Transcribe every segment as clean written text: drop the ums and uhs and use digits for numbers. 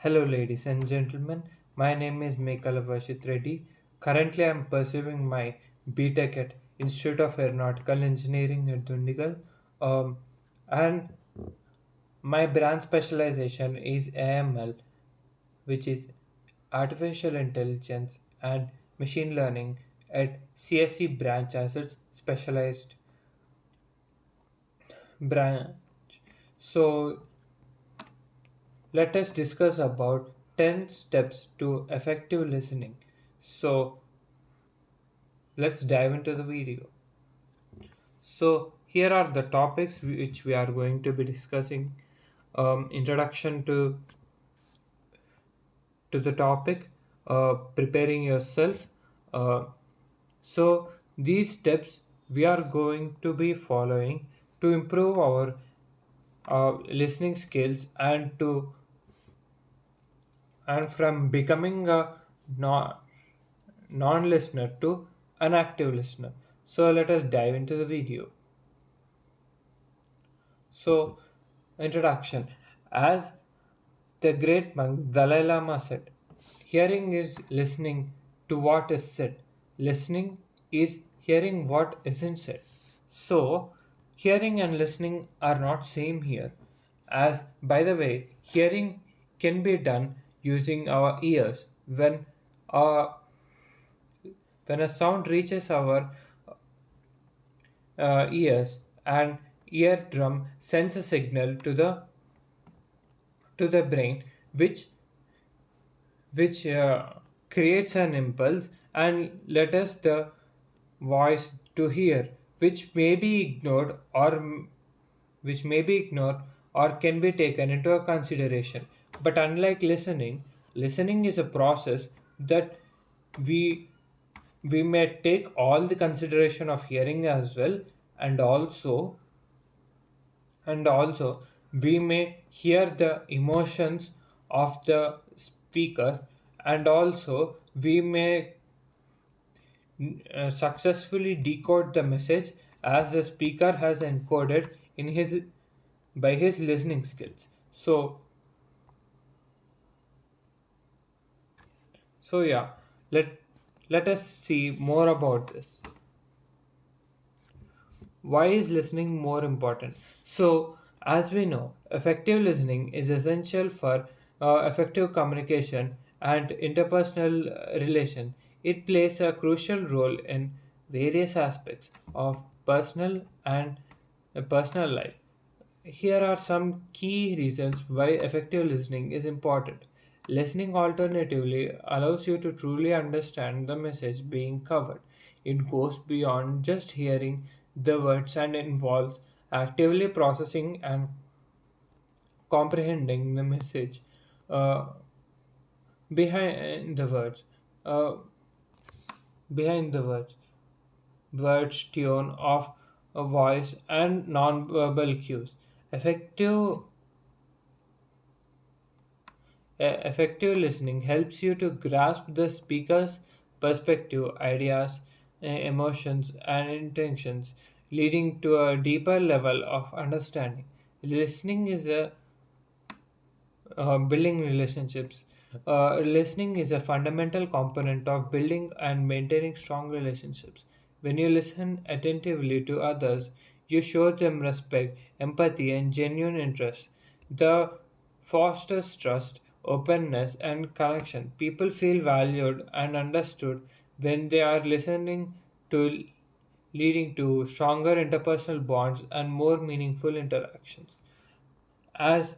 Hello, ladies and gentlemen. My name is Mekala Vashit Reddy. Currently, I am pursuing my BTech at Institute of Aeronautical Engineering at Dundigal. And my branch specialization is AML, which is Artificial Intelligence and Machine Learning at CSE branch as its specialized branch. So, let us discuss about 10 steps to effective listening. So, let's dive into the video. So, here are the topics which we are going to be discussing. Introduction to the topic, preparing yourself. Uh, so, these steps we are going to be following to improve our listening skills and from becoming a non-listener to an active listener. So let us dive into the video. So, introduction. As the great monk Dalai Lama said, hearing is listening to what is said. Listening is hearing what isn't said. So, hearing and listening are not same here. As by the way, hearing can be done using our ears uh, when a sound reaches our ears, an eardrum sends a signal to the brain, which creates an impulse and letters the voice to hear, which may be ignored or can be taken into a consideration. But unlike listening is a process that we we may take all the consideration of hearing as well, and also we may hear the emotions of the speaker, and also we may successfully decode the message as the speaker has encoded in his by his listening skills. So yeah, let us see more about this. Why is listening more important? So, as we know, effective listening is essential for effective communication and interpersonal relation. It plays a crucial role in various aspects of personal life. Here are some key reasons why effective listening is important. Listening alternatively allows you to truly understand the message being covered. It goes beyond just hearing the words and involves actively processing and comprehending the message uh, behind the words. Uh, behind the words, tone of a voice, and non-verbal cues. Effective Effective listening helps you to grasp the speaker's perspective, ideas, emotions, and intentions, leading to a deeper level of understanding. Listening is a building relationships. Listening is a fundamental component of building and maintaining strong relationships. When you listen attentively to others, you show them respect, empathy, and genuine interest. The fosters trust, openness, and connection. People feel valued and understood when they are listening to leading to stronger interpersonal bonds and more meaningful interactions. As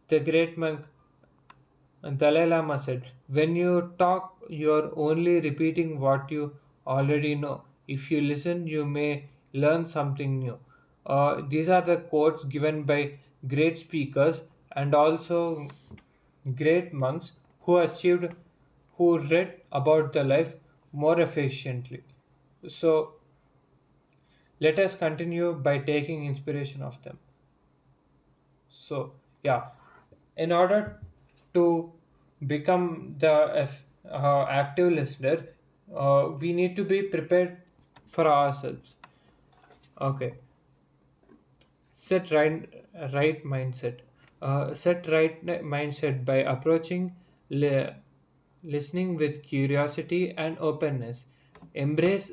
the great monk Dalai Lama said, when you talk, you're only repeating what you already know. If you listen, you may learn something new. These are the quotes given by great speakers and also great monks who read about the life more efficiently. So, let us continue by taking inspiration of them. So, yeah, in order to become the active listener, we need to be prepared for ourselves. Okay, set right mindset. Set right mindset by approaching li- listening with curiosity and openness. Embrace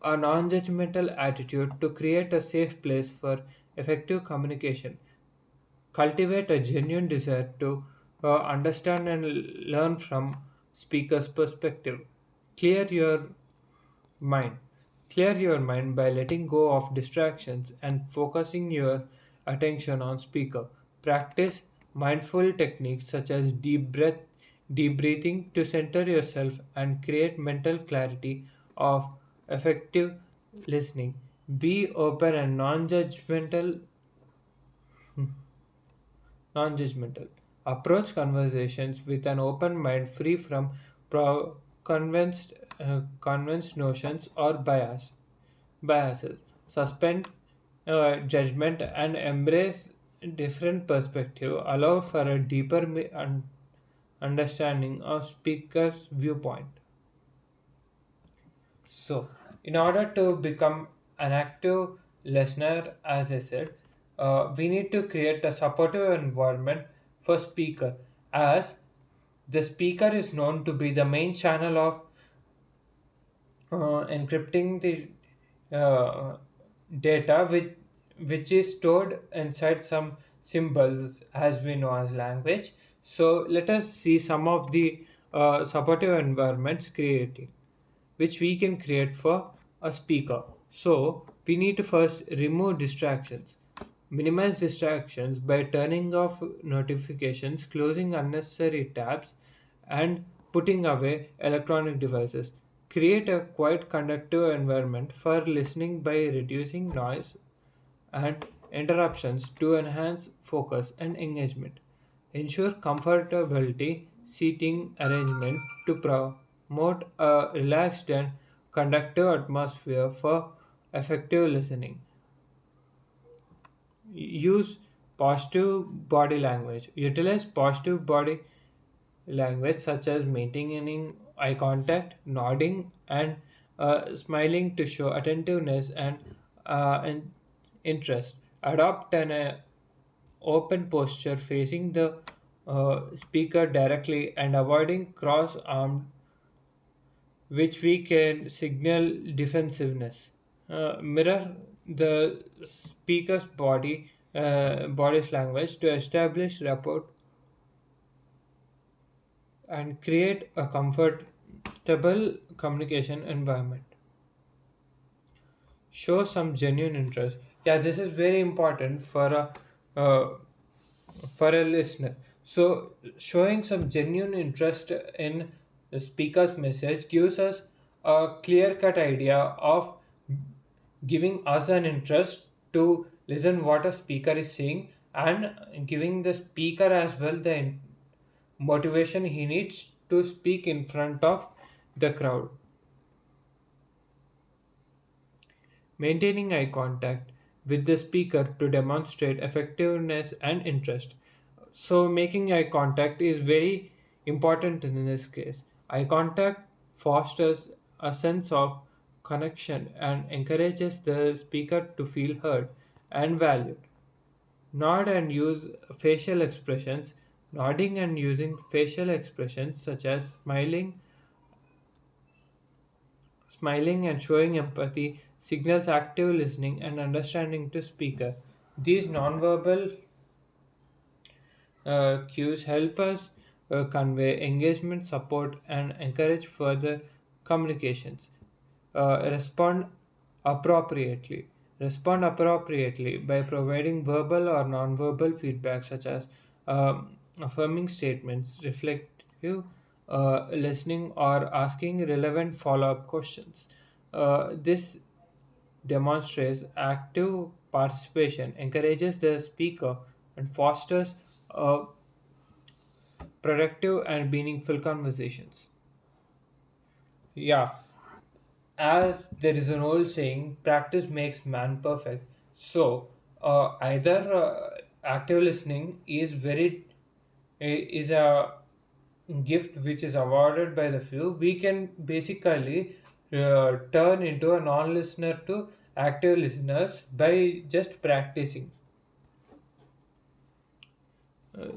a non judgmental attitude to create a safe place for effective communication. Cultivate a genuine desire to understand and learn from speaker's perspective. Clear your mind. Clear your mind by letting go of distractions and focusing your attention on speaker. Practice mindful techniques such as deep breathing to center yourself and create mental clarity of effective listening. Be open and non-judgmental. Approach conversations with an open mind, free from convinced notions or biases. Suspend judgment and embrace different perspective. Allow for a deeper understanding of speaker's viewpoint. So, in order to become an active listener, as I said, we need to create a supportive environment for speaker, as the speaker is known to be the main channel of encrypting the data which is stored inside some symbols as we know as language. So let us see some of the supportive environments created which we can create for a speaker. So we need to first remove distractions. Minimize distractions by turning off notifications, closing unnecessary tabs, and putting away electronic devices. Create a quiet, conductive environment for listening by reducing noise and interruptions to enhance focus and engagement. Ensure comfortability seating arrangement to promote a relaxed and conductive atmosphere for effective listening. Use positive body language. Utilize positive body language such as maintaining eye contact, nodding, and smiling to show attentiveness and interest. Adopt an open posture facing the speaker directly and avoiding cross armed, which we can signal defensiveness. Mirror the speaker's body's language to establish rapport and create a comfortable communication environment. Show some genuine interest. Yeah, this is very important uh, for a listener. So showing some genuine interest in the speaker's message gives us a clear cut idea of giving us an interest to listen what a speaker is saying, and giving the speaker as well the motivation he needs to speak in front of the crowd. Maintaining eye contact with the speaker to demonstrate effectiveness and interest. So, making eye contact is very important in this case. Eye contact fosters a sense of connection and encourages the speaker to feel heard and valued. Nod and use facial expressions. Nodding and using facial expressions such as smiling and showing empathy signals active listening and understanding to speaker. These nonverbal cues help us convey engagement, support, and encourage further communications. Respond appropriately. Respond appropriately by providing verbal or nonverbal feedback, such as affirming statements, reflective listening, or asking relevant follow up questions. This demonstrates active participation, encourages the speaker, and fosters productive and meaningful conversations. Yeah, as there is an old saying, practice makes man perfect. So, either active listening is a gift which is awarded by the few. We can basically turn into a non-listener to active listeners by just practicing. Uh,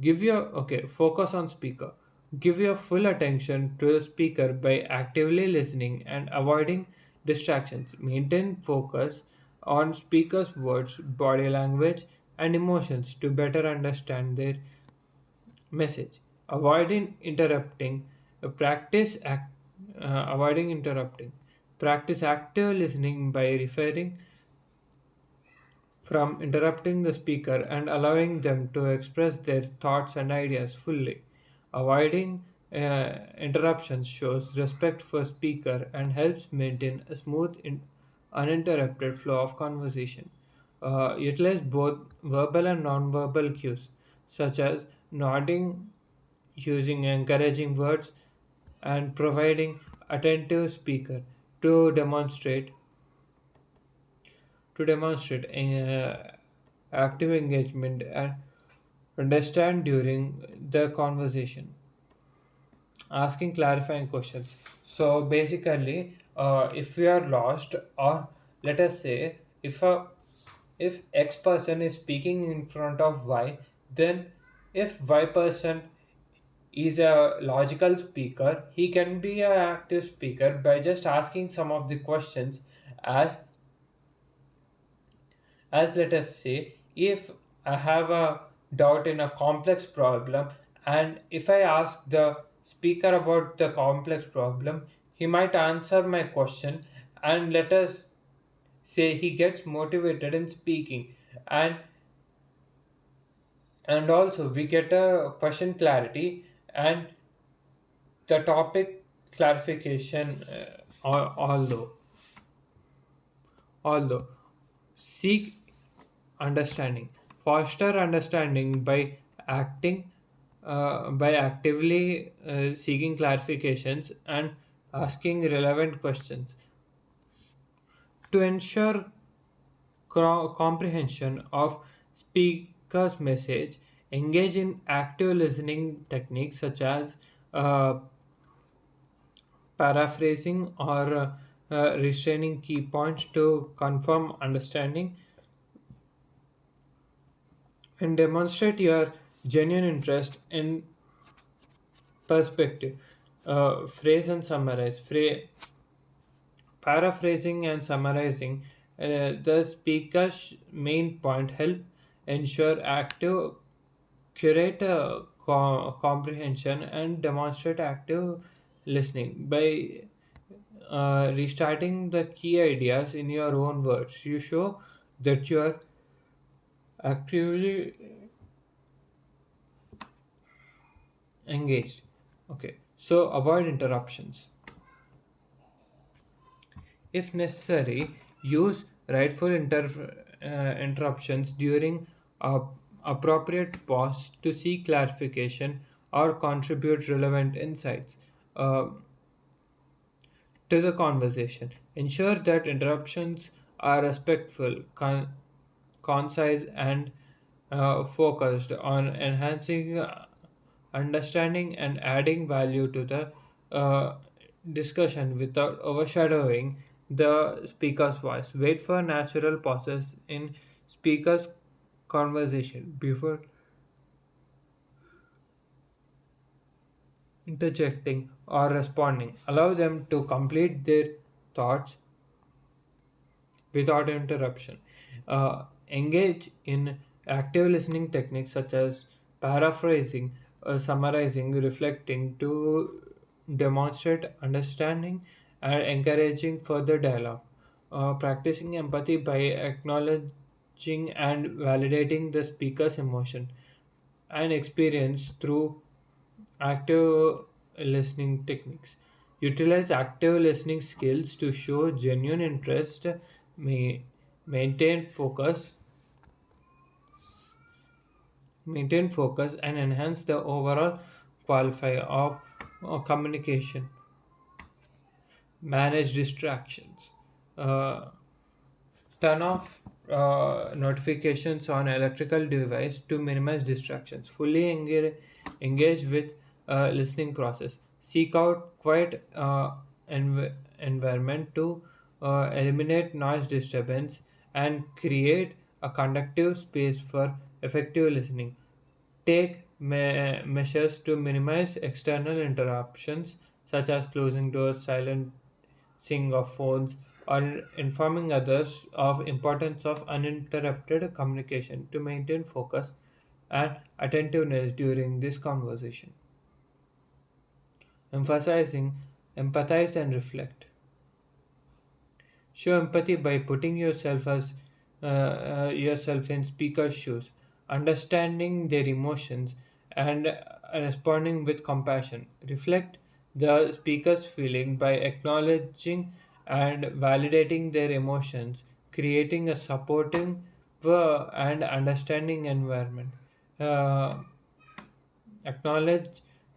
give your okay focus on speaker. Give your full attention to the speaker by actively listening and avoiding distractions. Maintain focus on speaker's words, body language, and emotions to better understand their message. Avoiding interrupting. Avoiding interrupting. Practice active listening by referring from interrupting the speaker and allowing them to express their thoughts and ideas fully. Avoiding interruptions shows respect for speaker and helps maintain a smooth, uninterrupted flow of conversation. Utilize both verbal and non-verbal cues, such as nodding, using encouraging words, and providing attentive speaker to demonstrate active engagement and understand during the conversation. Asking clarifying questions. So basically, if we are lost, or let us say if X person is speaking in front of Y, then if Y person is a logical speaker, he can be an active speaker by just asking some of the questions. As as let us say, if I have a doubt in a complex problem, and if I ask the speaker about the complex problem, he might answer my question, and let us say he gets motivated in speaking, and also we get a question clarity and the topic clarification. Although seek understanding, foster understanding by acting by actively seeking clarifications and asking relevant questions to ensure comprehension of speaker's message. Engage in active listening techniques such as uh, paraphrasing or restraining key points to confirm understanding and demonstrate your genuine interest in perspective. Phrase and summarize. Paraphrasing and summarizing the speaker's main point help ensure active curate comprehension and demonstrate active listening by restarting the key ideas in your own words. You show that you are actively engaged. Okay, so avoid interruptions. If necessary, use rightful interruptions during a appropriate pause to seek clarification or contribute relevant insights uh, to the conversation. Ensure that interruptions are respectful, concise, and focused on enhancing understanding and adding value to the discussion without overshadowing the speaker's voice. Wait for natural pauses in speaker's conversation before interjecting or responding. Allow them to complete their thoughts without interruption. Engage in active listening techniques such as paraphrasing, summarizing, reflecting to demonstrate understanding and encouraging further dialogue. Practicing empathy by acknowledging and validating the speaker's emotion and experience through active listening techniques. Utilize active listening skills to show genuine interest, ma- maintain focus, and enhance the overall quality of communication. Manage distractions. Uh, Turn off notifications on electrical device to minimize distractions. Fully engage with listening process. Seek out quiet environment to eliminate noise disturbance and create a conductive space for effective listening. Take measures to minimize external interruptions, such as closing doors, silencing of phones, or informing others of importance of uninterrupted communication to maintain focus and attentiveness during this conversation. Emphasizing empathize and reflect. Show empathy by putting yourself in speaker's shoes, understanding their emotions, and responding with compassion. Reflect the speaker's feeling by acknowledging and validating their emotions, creating a supporting and understanding environment. Uh, Acknowledge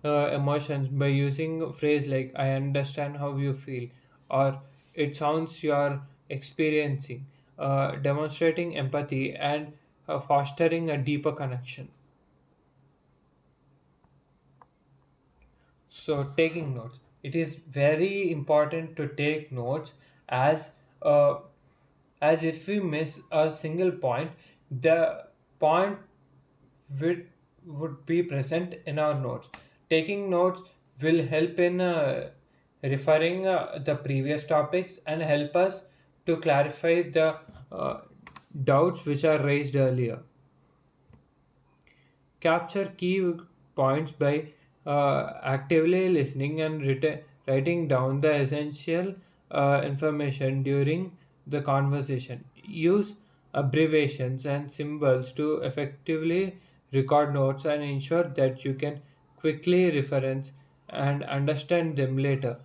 emotions by using a phrase like "I understand how you feel" or "it sounds you're experiencing," demonstrating empathy and fostering a deeper connection. So, taking notes. It is very important to take notes as uh, as if we miss a single point, the point would, would be present in our notes. Taking notes will help in referring the previous topics and help us to clarify the uh, doubts which are raised earlier. Capture key points by actively listening and writing down the essential information during the conversation. Use abbreviations and symbols to effectively record notes and ensure that you can quickly reference and understand them later.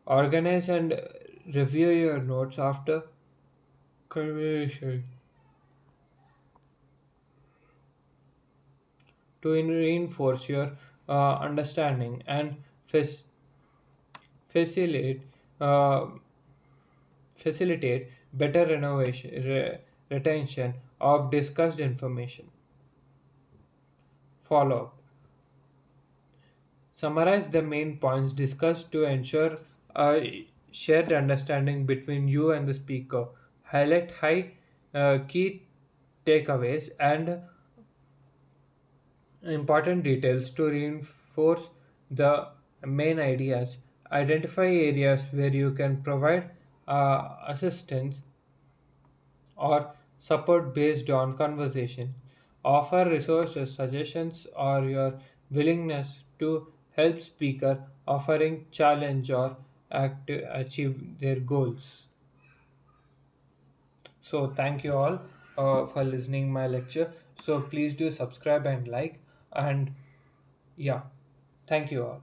Organize and review your notes after conversation to reinforce your understanding and facilitate uh, facilitate better retention of discussed information. Follow up. Summarize the main points discussed to ensure a shared understanding between you and the speaker. Highlight high key takeaways and important details to reinforce the main ideas. Identify areas where you can provide assistance or support based on conversation. Offer resources, suggestions, or your willingness to help speaker offering challenge or achieve their goals. So thank you all for listening my lecture. So please do subscribe and like, and yeah, thank you all.